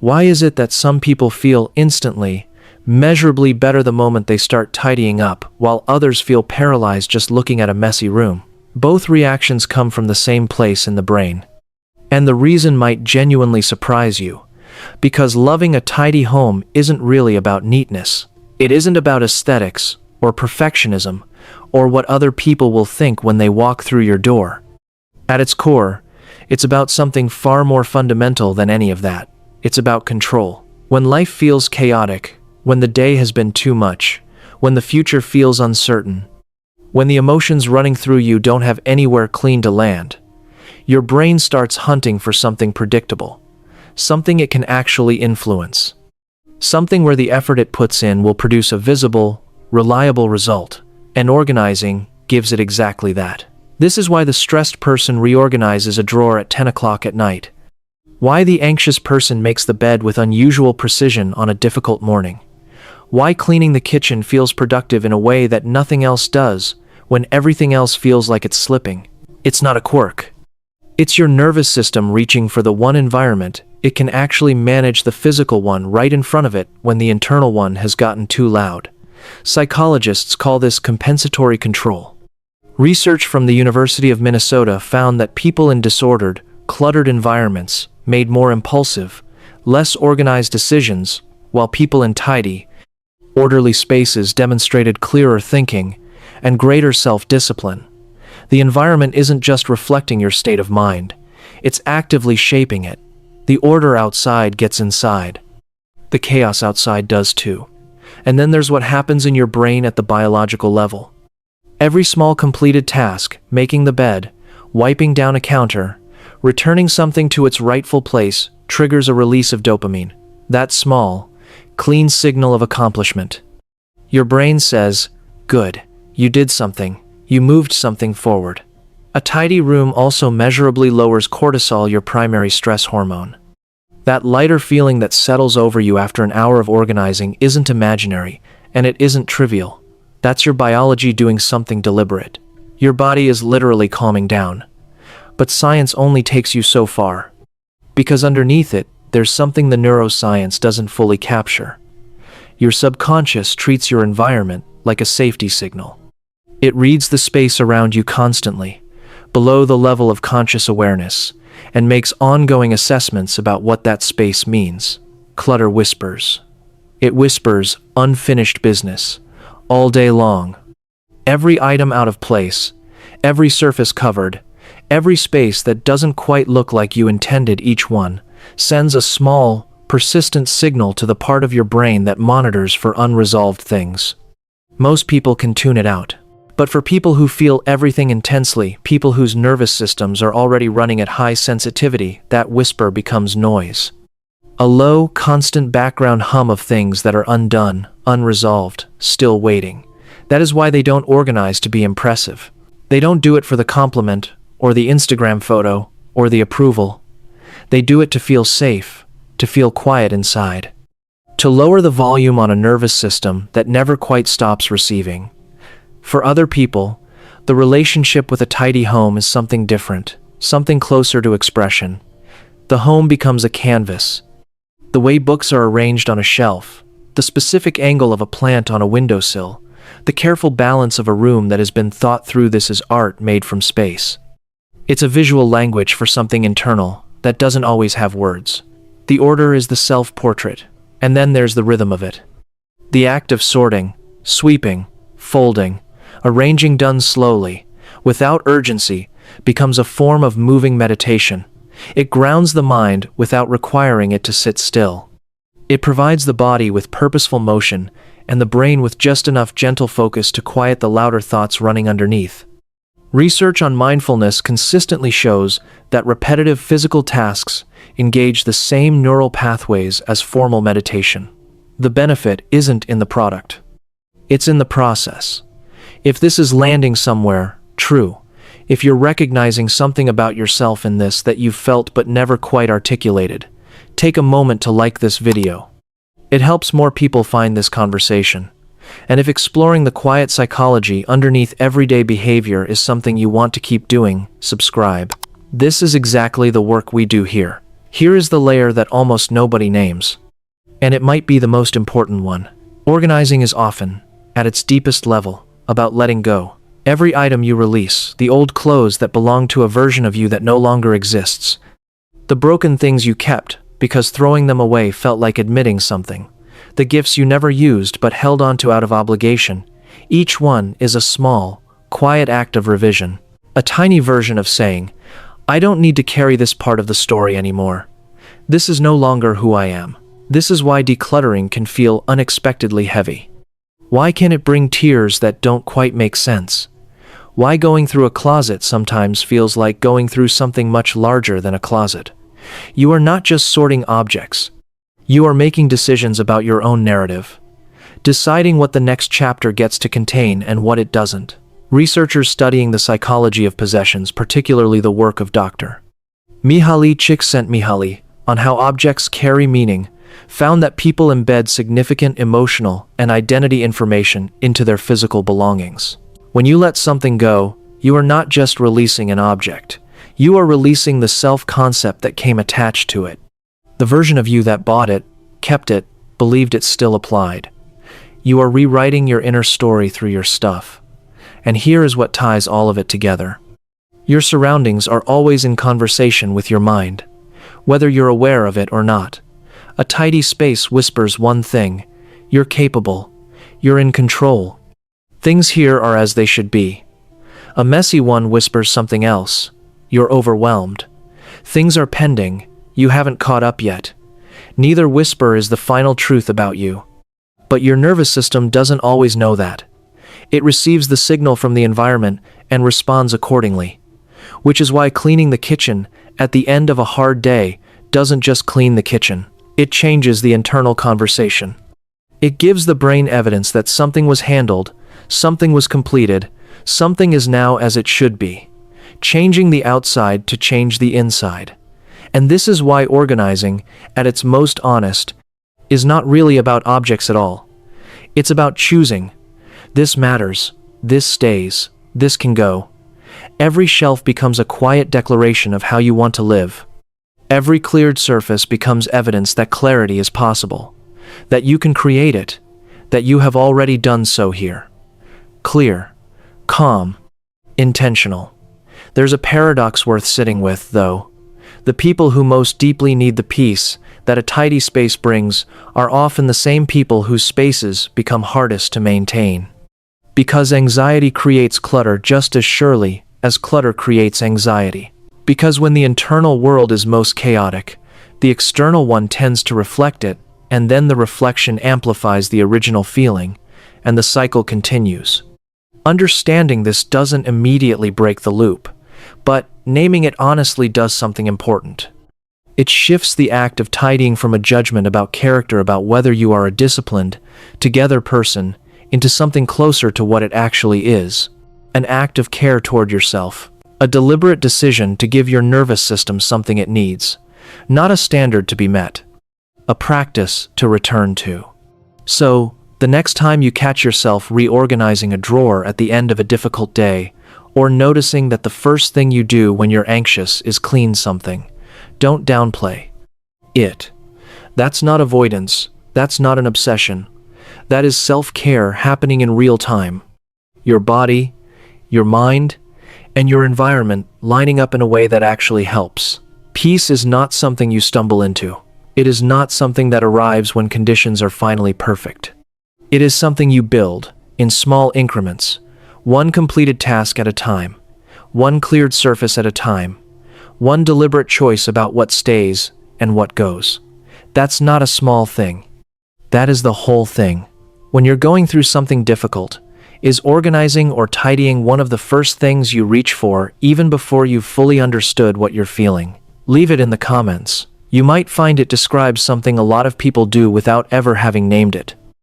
Why is it that some people feel instantly, measurably better the moment they start tidying up, while others feel paralyzed just looking at a messy room? Both reactions come from the same place in the brain. And the reason might genuinely surprise you, because loving a tidy home isn't really about neatness. It isn't about aesthetics, or perfectionism, or what other people will think when they walk through your door. At its core, it's about something far more fundamental than any of that. It's about control. When life feels chaotic, when the day has been too much, when the future feels uncertain, when the emotions running through you don't have anywhere clean to land, your brain starts hunting for something predictable, something it can actually influence, something where the effort it puts in will produce a visible, reliable result, and organizing gives it exactly that. This is why the stressed person reorganizes a drawer at 10 o'clock at night. Why the anxious person makes the bed with unusual precision on a difficult morning. Why cleaning the kitchen feels productive in a way that nothing else does when everything else feels like it's slipping. It's not a quirk. It's your nervous system reaching for the one environment it can actually manage the physical one right in front of it when the internal one has gotten too loud. Psychologists call this compensatory control. Research from the University of Minnesota found that people in disordered, cluttered environments made more impulsive, less organized decisions, while people in tidy, orderly spaces demonstrated clearer thinking and greater self-discipline. The environment isn't just reflecting your state of mind, it's actively shaping it. The order outside gets inside. The chaos outside does too. And then there's what happens in your brain at the biological level. Every small completed task, making the bed, wiping down a counter, returning something to its rightful place, triggers a release of dopamine. That small, clean signal of accomplishment. Your brain says, "Good, you did something, you moved something forward." A tidy room also measurably lowers cortisol, your primary stress hormone. That lighter feeling that settles over you after an hour of organizing isn't imaginary, and it isn't trivial. That's your biology doing something deliberate. Your body is literally calming down. But science only takes you so far. Because underneath it, there's something the neuroscience doesn't fully capture. Your subconscious treats your environment like a safety signal. It reads the space around you constantly, below the level of conscious awareness, and makes ongoing assessments about what that space means. Clutter whispers. It whispers unfinished business, all day long. Every item out of place, every surface covered, every space that doesn't quite look like you intended, each one sends a small, persistent signal to the part of your brain that monitors for unresolved things. Most people can tune it out. But for people who feel everything intensely, people whose nervous systems are already running at high sensitivity, that whisper becomes noise. A low, constant background hum of things that are undone, unresolved, still waiting. That is why they don't organize to be impressive. They don't do it for the compliment, or the Instagram photo, or the approval. They do it to feel safe, to feel quiet inside. To lower the volume on a nervous system that never quite stops receiving. For other people, the relationship with a tidy home is something different, something closer to expression. The home becomes a canvas. The way books are arranged on a shelf, the specific angle of a plant on a windowsill, the careful balance of a room that has been thought through. This is art made from space. It's a visual language for something internal that doesn't always have words. The order is the self-portrait, and then there's the rhythm of it. The act of sorting, sweeping, folding, arranging done slowly, without urgency, becomes a form of moving meditation. It grounds the mind without requiring it to sit still. It provides the body with purposeful motion and the brain with just enough gentle focus to quiet the louder thoughts running underneath. Research on mindfulness consistently shows that repetitive physical tasks engage the same neural pathways as formal meditation. The benefit isn't in the product. It's in the process. If this is landing somewhere, true. If you're recognizing something about yourself in this that you've felt but never quite articulated, take a moment to like this video. It helps more people find this conversation. And if exploring the quiet psychology underneath everyday behavior is something you want to keep doing, subscribe. This is exactly the work we do here. Here is the layer that almost nobody names. And it might be the most important one. Organizing is often, at its deepest level, about letting go. Every item you release, the old clothes that belong to a version of you that no longer exists, the broken things you kept because throwing them away felt like admitting something, the gifts you never used but held onto out of obligation, each one is a small, quiet act of revision. A tiny version of saying, I don't need to carry this part of the story anymore. This is no longer who I am. This is why decluttering can feel unexpectedly heavy. Why can it bring tears that don't quite make sense? Why going through a closet sometimes feels like going through something much larger than a closet. You are not just sorting objects. You are making decisions about your own narrative, deciding what the next chapter gets to contain and what it doesn't. Researchers studying the psychology of possessions, particularly the work of Dr. Mihaly Csikszentmihalyi, on how objects carry meaning, found that people embed significant emotional and identity information into their physical belongings. When you let something go, you are not just releasing an object. You are releasing the self-concept that came attached to it. The version of you that bought it, kept it, believed it still applied. You are rewriting your inner story through your stuff. And here is what ties all of it together. Your surroundings are always in conversation with your mind, whether you're aware of it or not. A tidy space whispers one thing: you're capable, you're in control. Things here are as they should be. A messy one whispers something else: you're overwhelmed. Things are pending, you haven't caught up yet. Neither whisper is the final truth about you. But your nervous system doesn't always know that. It receives the signal from the environment and responds accordingly. Which is why cleaning the kitchen at the end of a hard day doesn't just clean the kitchen. It changes the internal conversation. It gives the brain evidence that something was handled, something was completed, something is now as it should be. Changing the outside to change the inside. And this is why organizing, at its most honest, is not really about objects at all. It's about choosing. This matters, this stays, this can go. Every shelf becomes a quiet declaration of how you want to live. Every cleared surface becomes evidence that clarity is possible, that you can create it, that you have already done so here. Clear, calm, intentional. There's a paradox worth sitting with, though. The people who most deeply need the peace that a tidy space brings are often the same people whose spaces become hardest to maintain. Because anxiety creates clutter just as surely as clutter creates anxiety. Because when the internal world is most chaotic, the external one tends to reflect it, and then the reflection amplifies the original feeling, and the cycle continues. Understanding this doesn't immediately break the loop, but naming it honestly does something important. It shifts the act of tidying from a judgment about character, about whether you are a disciplined, together person, into something closer to what it actually is. An act of care toward yourself. A deliberate decision to give your nervous system something it needs. Not a standard to be met. A practice to return to. So, the next time you catch yourself reorganizing a drawer at the end of a difficult day, or noticing that the first thing you do when you're anxious is clean something, don't downplay it. That's not avoidance. That's not an obsession. That is self-care happening in real time. Your body, your mind, and your environment lining up in a way that actually helps. Peace is not something you stumble into. It is not something that arrives when conditions are finally perfect. It is something you build, in small increments, one completed task at a time, one cleared surface at a time, one deliberate choice about what stays and what goes. That's not a small thing. That is the whole thing. When you're going through something difficult, is organizing or tidying one of the first things you reach for even before you've fully understood what you're feeling? Leave it in the comments. You might find it describes something a lot of people do without ever having named it.